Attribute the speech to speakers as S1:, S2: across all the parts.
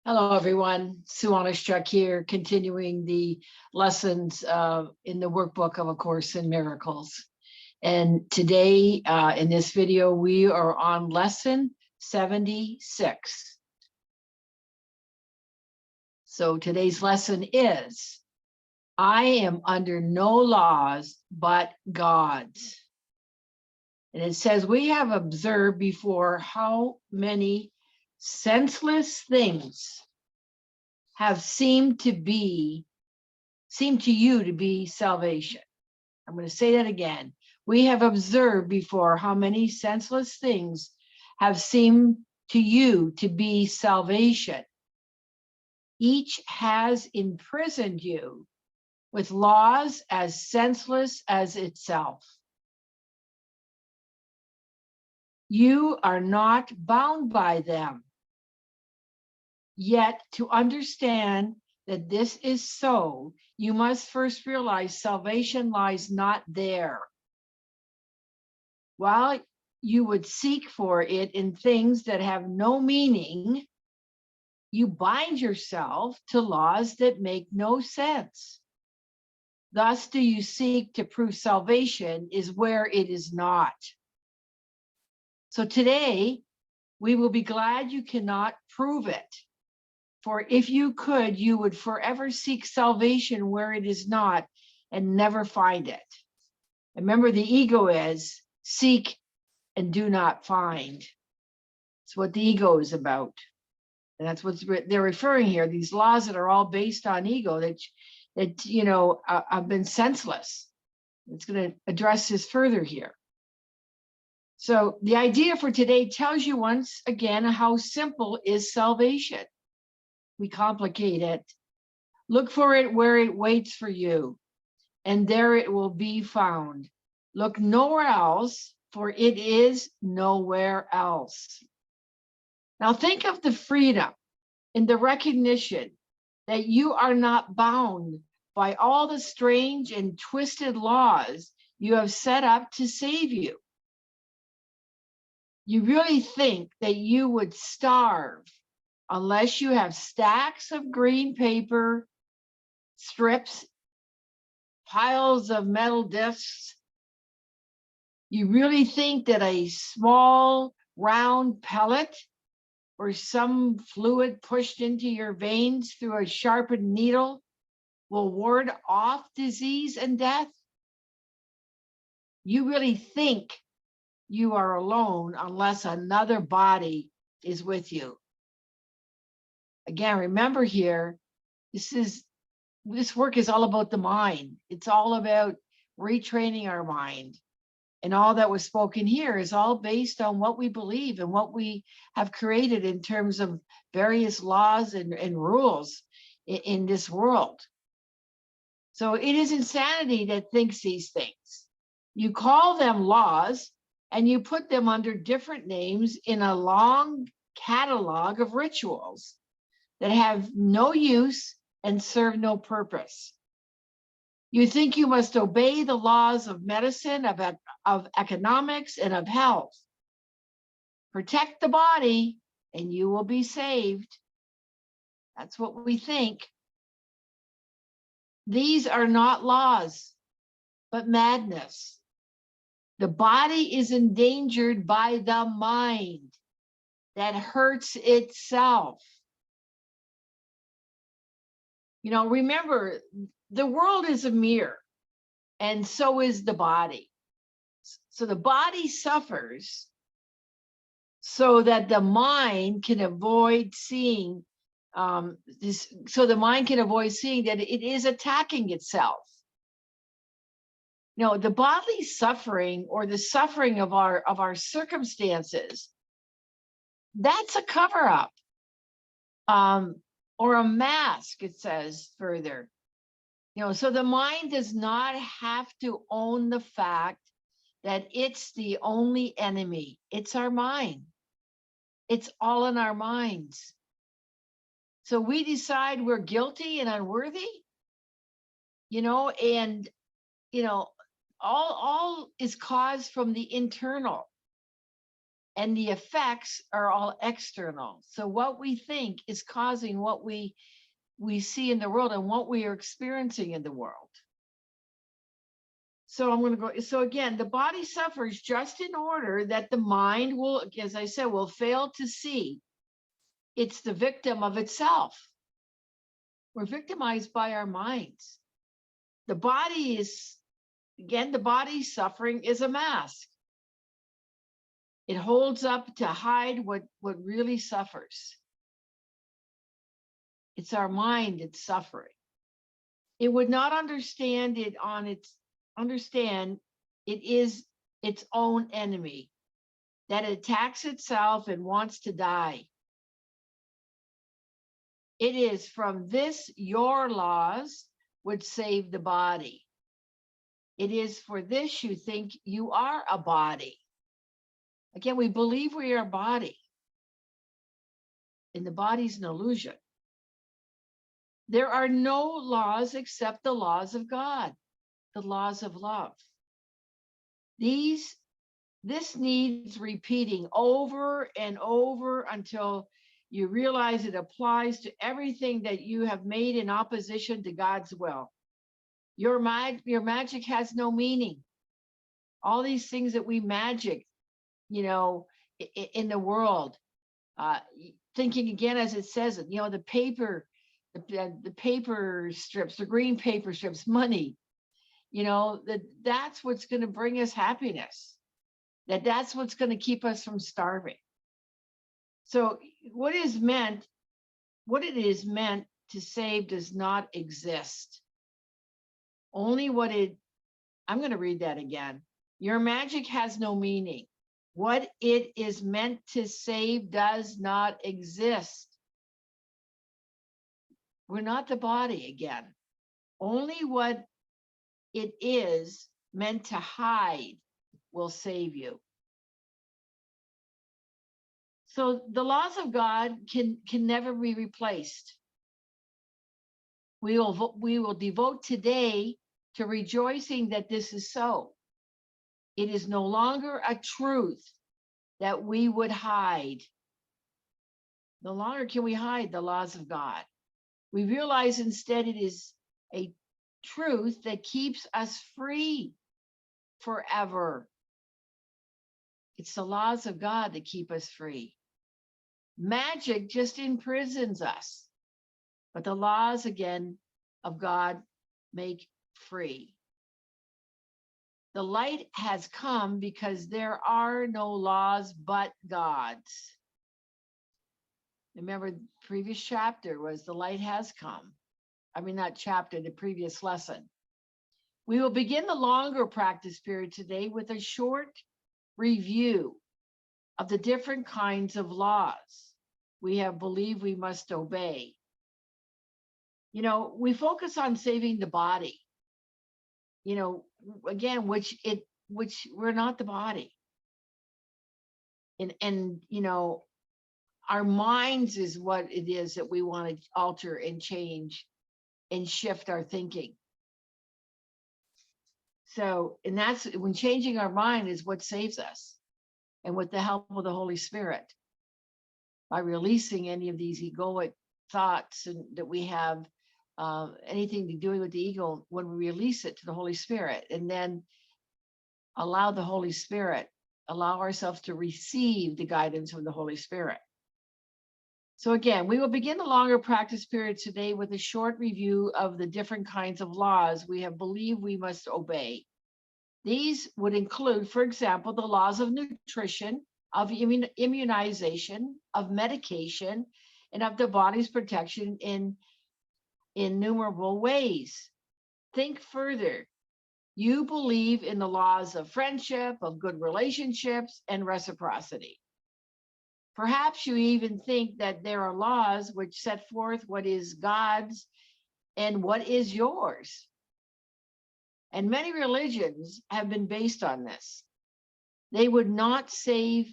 S1: Hello, everyone. Sue.oneschuk here, continuing the lessons in the workbook of A Course in Miracles. And today, in this video, we are on lesson 76. So today's lesson is, I am under no laws but God's. And it says, we have observed before how many senseless things have seemed to you to be salvation. I'm going to say that again. We have observed before how many senseless things have seemed to you to be salvation. Each has imprisoned you with laws as senseless as itself. You are not bound by them. Yet to understand that this is so, you must first realize salvation lies not there. While you would seek for it in things that have no meaning, you bind yourself to laws that make no sense. Thus do you seek to prove salvation is where it is not. So today, we will be glad you cannot prove it. For if you could, you would forever seek salvation where it is not and never find it. Remember, the ego is seek and do not find. It's what the ego is about. And that's what they're referring here. These laws that are all based on ego that have been senseless. It's going to address this further here. So the idea for today tells you once again how simple is salvation. We complicate it. Look for it where it waits for you, and there it will be found. Look nowhere else, for it is nowhere else. Now think of the freedom and the recognition that you are not bound by all the strange and twisted laws you have set up to save you. You really think that you would starve unless you have stacks of green paper, strips, piles of metal discs? You really think that a small round pellet or some fluid pushed into your veins through a sharpened needle will ward off disease and death? You really think you are alone unless another body is with you. Again, remember here, this work is all about the mind. It's all about retraining our mind. And all that was spoken here is all based on what we believe and what we have created in terms of various laws and rules in this world. So it is insanity that thinks these things. You call them laws and you put them under different names in a long catalog of rituals that have no use and serve no purpose. You think you must obey the laws of medicine, of economics, and of health. Protect the body and you will be saved. That's what we think. These are not laws, but madness. The body is endangered by the mind that hurts itself. Remember, the world is a mirror, and so is the body. So the body suffers so that the mind can avoid seeing this. So the mind can avoid seeing that it is attacking itself. The bodily suffering or the suffering of our circumstances, that's a cover-up. Or a mask, it says further. So the mind does not have to own the fact that it's the only enemy. It's our mind. It's all in our minds. So we decide we're guilty and unworthy, all is caused from the internal. and the effects are all external. So what we think is causing what we see in the world and what we are experiencing in the world. So I'm going to go. So again, the body suffers just in order that the mind will, as I said, will fail to see it's the victim of itself. We're victimized by our minds. The body is, again, the body's suffering is a mask. It holds up to hide what really suffers. It's our mind that's suffering. It would not understand it is its own enemy, that it attacks itself and wants to die. It is from this your laws would save the body. It is for this you think you are a body. Again, we believe we are a body, and the body's an illusion. There are no laws except the laws of God, the laws of love. This needs repeating over and over until you realize it applies to everything that you have made in opposition to God's will. Your magic has no meaning. All these things that we magic, in the world, thinking again, as it says, the paper strips, the green paper strips, money, that's what's going to bring us happiness. That's what's going to keep us from starving. So what it is meant to save does not exist. Only I'm going to read that again. Your magic has no meaning. What it is meant to save does not exist. We're not the body again. Only what it is meant to hide will save you. So the laws of God can never be replaced. We will devote today to rejoicing that this is so. It is no longer a truth that we would hide. No longer can we hide the laws of God. We realize instead it is a truth that keeps us free forever. It's the laws of God that keep us free. Magic just imprisons us, but the laws, again, of God make free. The light has come because there are no laws but God's. Remember, the previous chapter was the light has come. I mean, not chapter, the previous lesson. We will begin the longer practice period today with a short review of the different kinds of laws we have believed we must obey. We focus on saving the body, again, which we're not the body. And our minds is what it is that we want to alter and change and shift our thinking. So, and that's when changing our mind is what saves us, and with the help of the Holy Spirit, by releasing any of these egoic thoughts and that we have anything to do with the ego, when we release it to the Holy Spirit, and then allow ourselves to receive the guidance of the Holy Spirit. So again, we will begin the longer practice period today with a short review of the different kinds of laws we have believed we must obey. These would include, for example, the laws of nutrition, of immunization, of medication, and of the body's protection in innumerable ways. Think further. You believe in the laws of friendship, of good relationships, and reciprocity. Perhaps you even think that there are laws which set forth what is God's and what is yours. And many religions have been based on this. They would not save,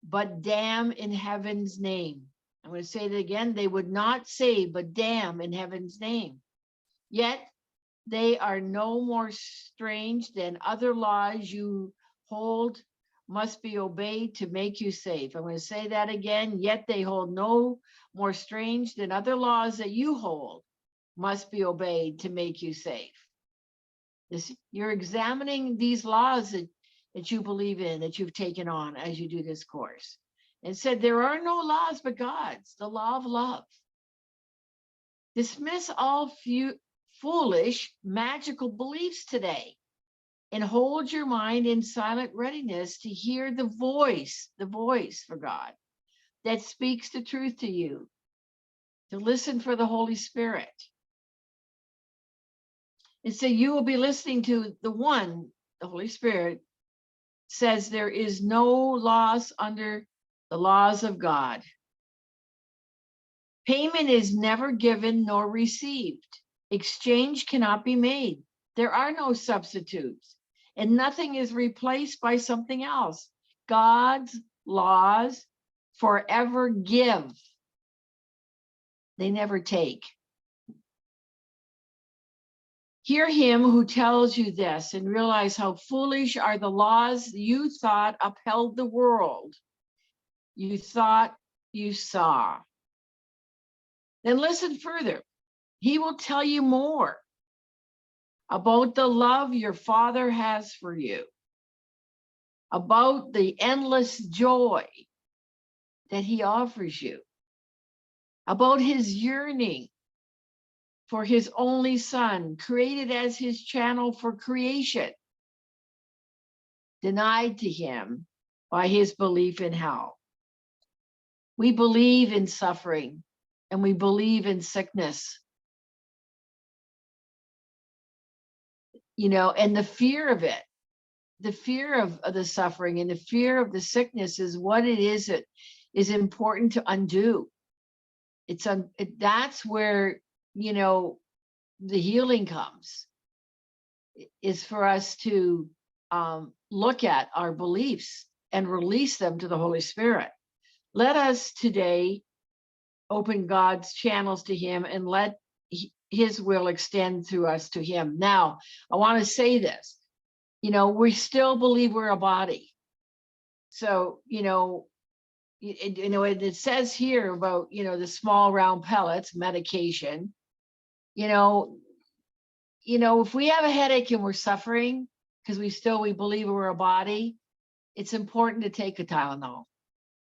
S1: but damn in heaven's name. I'm going to say that again. They would not save, but damn in heaven's name. Yet they are no more strange than other laws you hold must be obeyed to make you safe. I'm going to say that again. Yet they hold no more strange than other laws that you hold must be obeyed to make you safe. You're examining these laws that you believe in, that you've taken on as you do this course. And said, there are no laws but God's, the law of love. Dismiss all foolish, magical beliefs today, and hold your mind in silent readiness to hear the voice for God that speaks the truth to you, to listen for the Holy Spirit. And so you will be listening to the Holy Spirit says there is no loss under the laws of God. Payment is never given nor received. Exchange cannot be made. There are no substitutes, and nothing is replaced by something else. God's laws forever give. They never take. Hear him who tells you this and realize how foolish are the laws you thought upheld the world. You thought you saw. Then listen further. He will tell you more about the love your Father has for you, about the endless joy that he offers you, about his yearning for his only Son, created as his channel for creation, denied to him by his belief in hell. We believe in suffering and we believe in sickness. And the fear of it, the fear of the suffering and the fear of the sickness is what it is that is important to undo. That's where, the healing comes, is for us to look at our beliefs and release them to the Holy Spirit. Let us today open God's channels to him and let his will extend through us to him. Now, I want to say this, we still believe we're a body. So, it says here about, the small round pellets, medication, if we have a headache and we're suffering because we believe we're a body, it's important to take a Tylenol.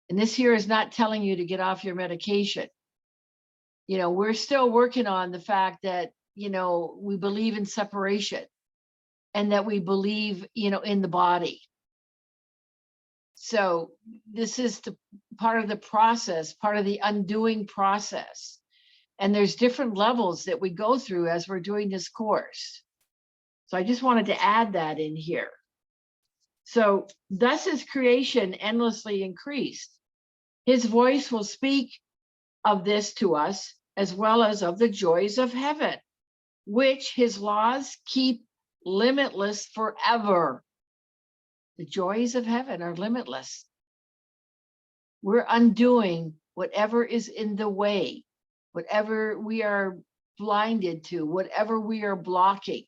S1: And this here is not telling you to get off your medication. We're still working on the fact that, we believe in separation and that we believe, in the body. So this is part of the process, part of the undoing process. And there's different levels that we go through as we're doing this course. So I just wanted to add that in here. So thus is creation endlessly increased. His voice will speak of this to us, as well as of the joys of heaven, which his laws keep limitless forever. The joys of heaven are limitless. We're undoing whatever is in the way, whatever we are blinded to, whatever we are blocking.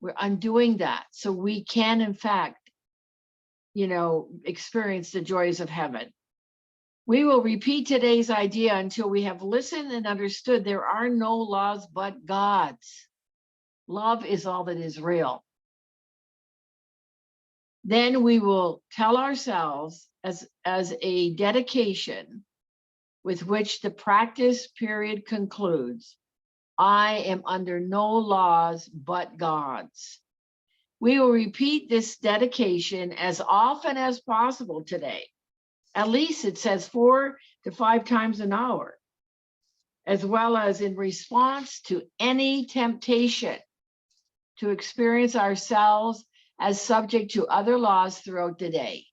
S1: We're undoing that so we can, in fact, experience the joys of heaven. We will repeat today's idea until we have listened and understood there are no laws but God's. Love is all that is real. Then we will tell ourselves as a dedication with which the practice period concludes, I am under no laws but God's. We will repeat this dedication as often as possible today. At least it says 4 to 5 times an hour, as well as in response to any temptation to experience ourselves as subject to other laws throughout the day.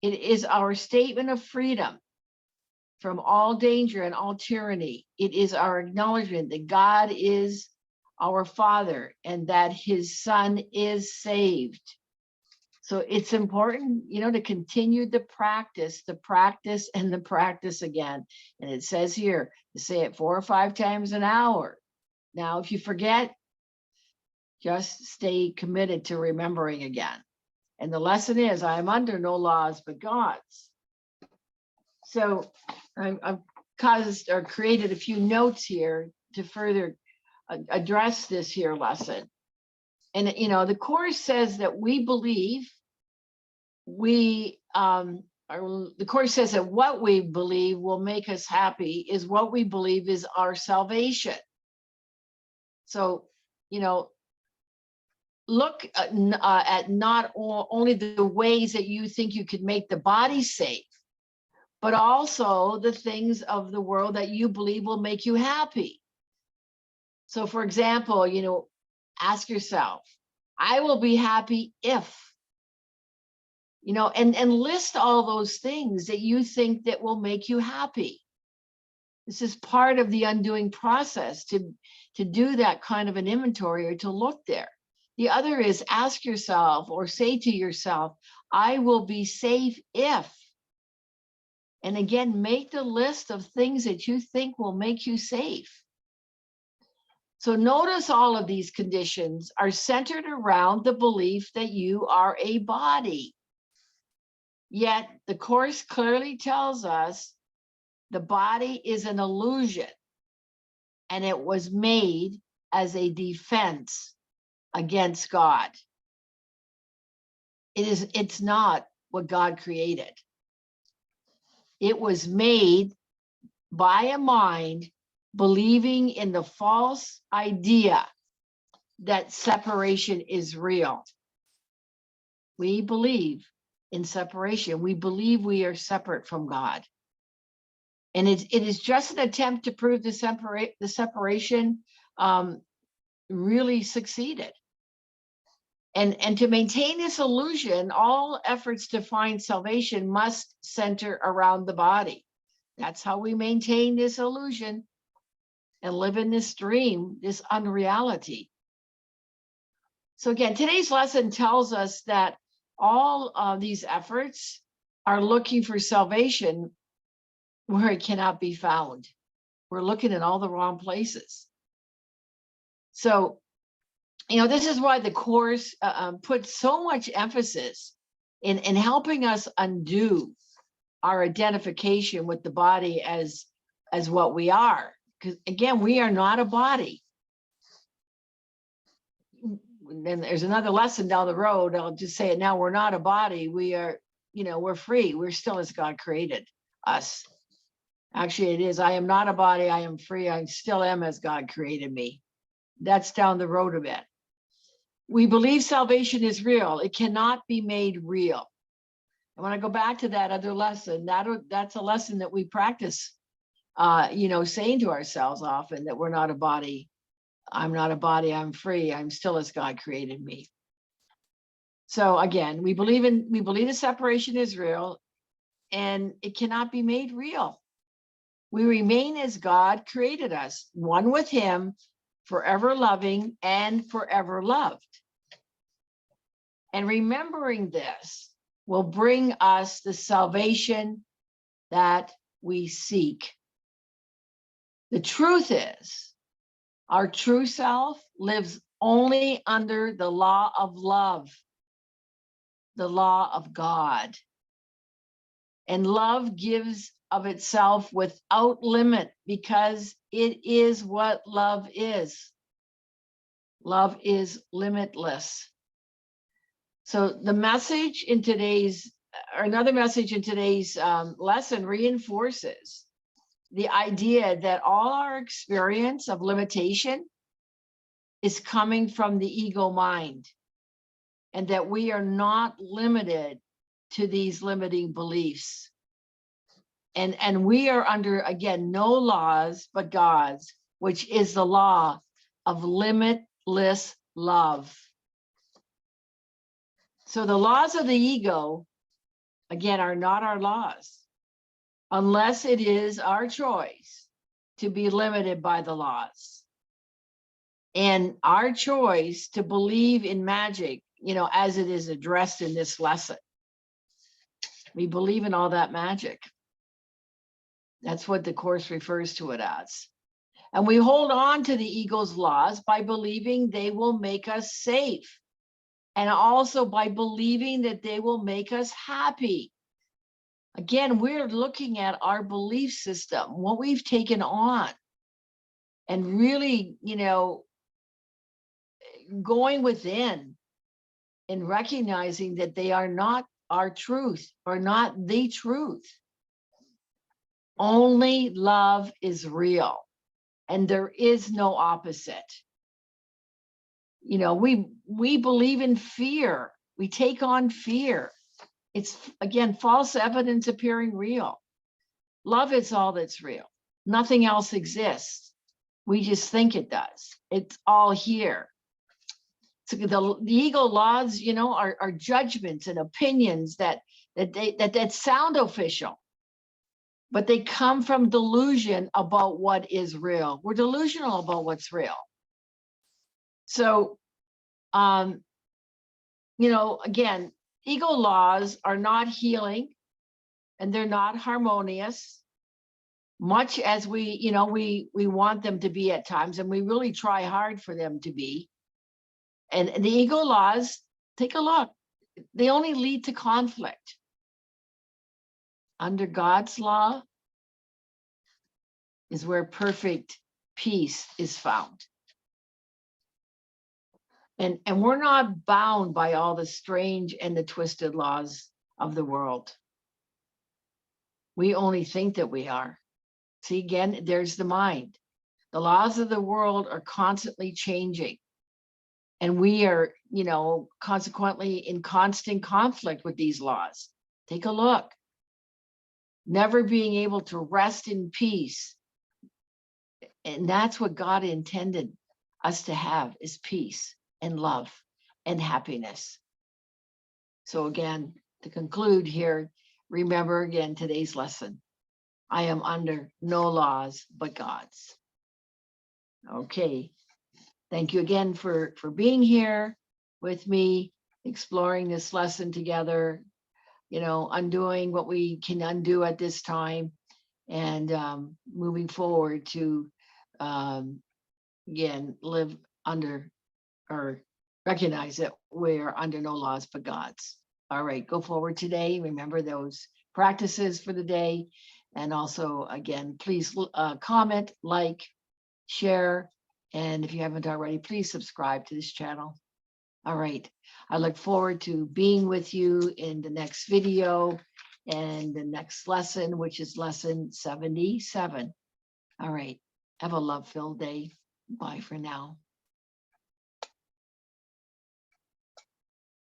S1: It is our statement of freedom from all danger and all tyranny. It is our acknowledgement that God is our Father and that his Son is saved. So it's important, to continue the practice and the practice again. And it says here to say it 4 or 5 times an hour. Now, if you forget, just stay committed to remembering again. And the lesson is, I am under no laws but God's. So I've caused or created a few notes here to further address this here lesson. And, you know, the Course says that we believe the Course says that what we believe will make us happy is what we believe is our salvation. So, you know, look at not only the ways that you think you could make the body safe, but also the things of the world that you believe will make you happy. So, for example, you know, ask yourself, I will be happy if, you know, and list all those things that you think that will make you happy. This is part of the undoing process, to do that kind of an inventory or to look there. The other is ask yourself or say to yourself, I will be safe if. And again, make the list of things that you think will make you safe. So notice all of these conditions are centered around the belief that you are a body. Yet the Course clearly tells us the body is an illusion, and it was made as a defense against God. It's not what God created. It was made by a mind believing in the false idea that separation is real. We believe in separation. We believe we are separate from God. And it is just an attempt to prove the separation really succeeded. And to maintain this illusion, all efforts to find salvation must center around the body. That's how we maintain this illusion and live in this dream, this unreality. So again, today's lesson tells us that all of these efforts are looking for salvation where it cannot be found. We're looking in all the wrong places. So, you know, this is why the Course puts so much emphasis in helping us undo our identification with the body as what we are. Because again, we are not a body. And there's another lesson down the road. I'll just say it now. We're not a body. We are, you know, we're free. We're still as God created us. Actually, it is. I am not a body. I am free. I still am as God created me. That's down the road a bit. We believe salvation is real. It cannot be made real. And when I go back to that other lesson, that's a lesson that we practice, you know, saying to ourselves often that we're not a body. I'm not a body. I'm free. I'm still as God created me. So again, we believe the separation is real, and it cannot be made real. We remain as God created us, one with Him, forever loving and forever loved. And remembering this will bring us the salvation that we seek. The truth is, our true self lives only under the law of love, the law of God. And love gives of itself without limit, because it is what love is. Love is limitless. So the message in today's, or another message in today's lesson reinforces the idea that all our experience of limitation is coming from the ego mind, and that we are not limited to these limiting beliefs. And we are under, again, no laws but God's, which is the law of limitless love. So the laws of the ego, again, are not our laws, unless it is our choice to be limited by the laws. And our choice to believe in magic, you know, as it is addressed in this lesson. We believe in all that magic. That's what the Course refers to it as. And we hold on to the ego's laws by believing they will make us safe and also by believing that they will make us happy. Again, we're looking at our belief system, what we've taken on, and really, going within and recognizing that they are not our truth or not the truth. Only love is real, and there is no opposite. We believe in fear. We take on fear. It's, again, false evidence appearing real. Love is all that's real. Nothing else exists. We just think it does. It's all here. So the ego laws, are judgments and opinions that sound official, but they come from delusion about what is real. We're delusional about what's real. So, again, ego laws are not healing, and they're not harmonious, much as we want them to be at times, and we really try hard for them to be. And the ego laws, take a look, they only lead to conflict. Under God's law is where perfect peace is found. And we're not bound by all the strange and the twisted laws of the world. We only think that we are. See, again, there's the mind. The laws of the world are constantly changing. And we are, consequently in constant conflict with these laws. Take a look. Never being able to rest in peace. And that's what God intended us to have, is peace and love and happiness. So again, to conclude here, remember again today's lesson. I am under no laws but God's. Okay. Thank you again for being here with me, exploring this lesson together, undoing what we can undo at this time, and moving forward to, again, live under, or recognize that we're under no laws but God's. All right, go forward today. Remember those practices for the day. And also, again, please comment, like, share. And if you haven't already, please subscribe to this channel. All right. I look forward to being with you in the next video and the next lesson, which is lesson 77. All right. Have a love-filled day. Bye for now.